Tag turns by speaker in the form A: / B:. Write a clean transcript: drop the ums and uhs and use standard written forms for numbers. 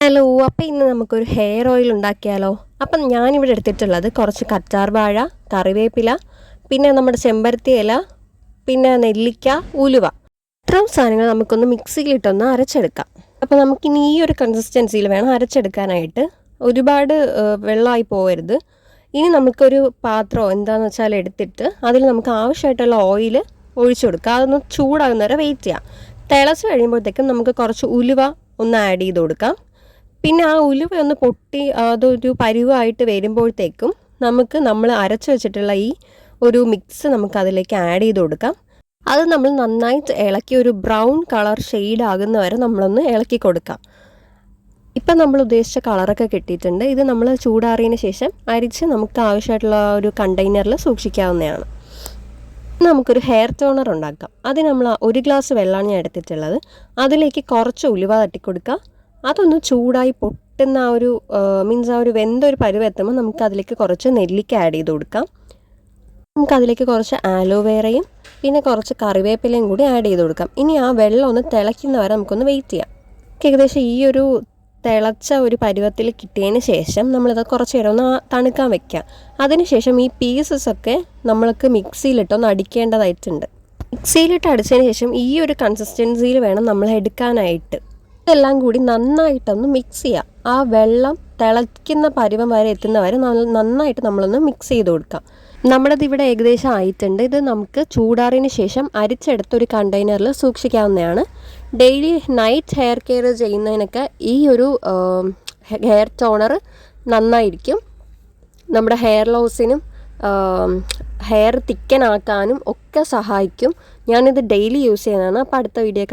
A: Hello, അപ്പോൾ ഇന്ന് നമുക്കൊരു ഹെയർ ഓയിൽ ഉണ്ടാക്കിയാലോ? അപ്പം ഞാനിവിടെ എടുത്തിട്ടുള്ളത് കുറച്ച് കറ്റാർ വാഴ, കറിവേപ്പില, പിന്നെ നമ്മുടെ ചെമ്പരത്തി ഇല, പിന്നെ നെല്ലിക്ക, ഉലുവ. ഇത്രയും സാധനങ്ങൾ നമുക്കൊന്ന് മിക്സിയിലിട്ടൊന്ന് അരച്ചെടുക്കാം. അപ്പോൾ നമുക്കിനി ഈ ഒരു കൺസിസ്റ്റൻസിയിൽ വേണം അരച്ചെടുക്കാനായിട്ട്. ഒരുപാട് വെള്ളമായി പോകരുത്. ഇനി നമുക്കൊരു പാത്രമോ എന്താണെന്ന് വെച്ചാൽ എടുത്തിട്ട് അതിൽ നമുക്ക് ആവശ്യമായിട്ടുള്ള ഓയിൽ ഒഴിച്ചു കൊടുക്കുക. അതൊന്ന് ചൂടാകുന്നവരെ വെയിറ്റ് ചെയ്യാം. തിളച്ച് കഴിയുമ്പോഴത്തേക്കും നമുക്ക് കുറച്ച് ഉലുവ ഒന്ന് ആഡ് ചെയ്ത് കൊടുക്കാം. പിന്നെ ആ ഉലുവ ഒന്ന് പൊട്ടി അതൊരു പരുവായിട്ട് വരുമ്പോഴത്തേക്കും നമ്മൾ അരച്ച് വെച്ചിട്ടുള്ള ഈ ഒരു മിക്സ് നമുക്ക് അതിലേക്ക് ആഡ് ചെയ്ത് കൊടുക്കാം. അത് നമ്മൾ നന്നായിട്ട് ഇളക്കി ഒരു ബ്രൗൺ കളർ ഷെയ്ഡ് ആകുന്ന വരെ നമ്മളൊന്ന് ഇളക്കി കൊടുക്കാം. ഇപ്പം നമ്മൾ ഉദ്ദേശിച്ച കളറൊക്കെ കിട്ടിയിട്ടുണ്ട്. ഇത് നമ്മൾ ചൂടാറിയതിന് ശേഷം അരിച്ച് നമുക്ക് ആവശ്യമായിട്ടുള്ള ഒരു കണ്ടെയ്നറിൽ സൂക്ഷിക്കാവുന്നതാണ്. നമുക്കൊരു ഹെയർ ടോണർ ഉണ്ടാക്കാം. അതിന് നമ്മൾ 1 ഗ്ലാസ് വെള്ളമാണ് ഞാൻ എടുത്തിട്ടുള്ളത്. അതിലേക്ക് കുറച്ച് ഉലുവ തട്ടിക്കൊടുക്കുക. അതൊന്ന് ചൂടായി പൊട്ടുന്ന ആ ഒരു ആ ഒരു വെന്തൊരു പരുവെത്തുമ്പോൾ നമുക്ക് അതിലേക്ക് കുറച്ച് നെല്ലിക്ക ആഡ് ചെയ്ത് കൊടുക്കാം. നമുക്കതിലേക്ക് കുറച്ച് ആലോവേറയും പിന്നെ കുറച്ച് കറിവേപ്പിലയും കൂടി ആഡ് ചെയ്ത് കൊടുക്കാം. ഇനി ആ വെള്ളം ഒന്ന് തിളയ്ക്കുന്നവരെ നമുക്കൊന്ന് വെയിറ്റ് ചെയ്യാം. ഏകദേശം ഈ ഒരു തിളച്ച ഒരു പരുവത്തിൽ കിട്ടിയതിന് ശേഷം നമ്മളിത് കുറച്ച് നേരം ഒന്ന് തണുക്കാൻ വെക്കുക. അതിനുശേഷം ഈ പീസസൊക്കെ നമ്മൾക്ക് മിക്സിയിലിട്ടൊന്ന് അടിക്കേണ്ടതായിട്ടുണ്ട്. മിക്സിയിലിട്ട് അടിച്ചതിന് ശേഷം ഈ ഒരു കൺസിസ്റ്റൻസിയിൽ വേണം നമ്മൾ എടുക്കാനായിട്ട്. ഇതെല്ലാം കൂടി നന്നായിട്ടൊന്ന് മിക്സ് ചെയ്യുക. ആ വെള്ളം തിളയ്ക്കുന്ന പരുവം വരെ എത്തുന്നവരെ നന്നായിട്ട് നമ്മളൊന്ന് മിക്സ് ചെയ്ത് കൊടുക്കാം. നമ്മുടേത് ഇവിടെ ഏകദേശം ആയിട്ടുണ്ട്. ഇത് നമുക്ക് ചൂടാറിന് ശേഷം അരിച്ചെടുത്തൊരു കണ്ടെയ്നറിൽ സൂക്ഷിക്കാവുന്നതാണ്. ഡെയിലി നൈറ്റ് ഹെയർ കെയർ ചെയ്യുന്നതിനൊക്കെ ഈ ഒരു ഹെയർ ടോണർ നന്നായിരിക്കും. നമ്മുടെ ഹെയർ ലോസിനും ഹെയർ തിക്കനാക്കാനും ഒക്കെ സഹായിക്കും. ഞാനിത് ഡെയിലി യൂസ് ചെയ്യുന്നതാണ്. അപ്പോൾ അടുത്ത വീഡിയോ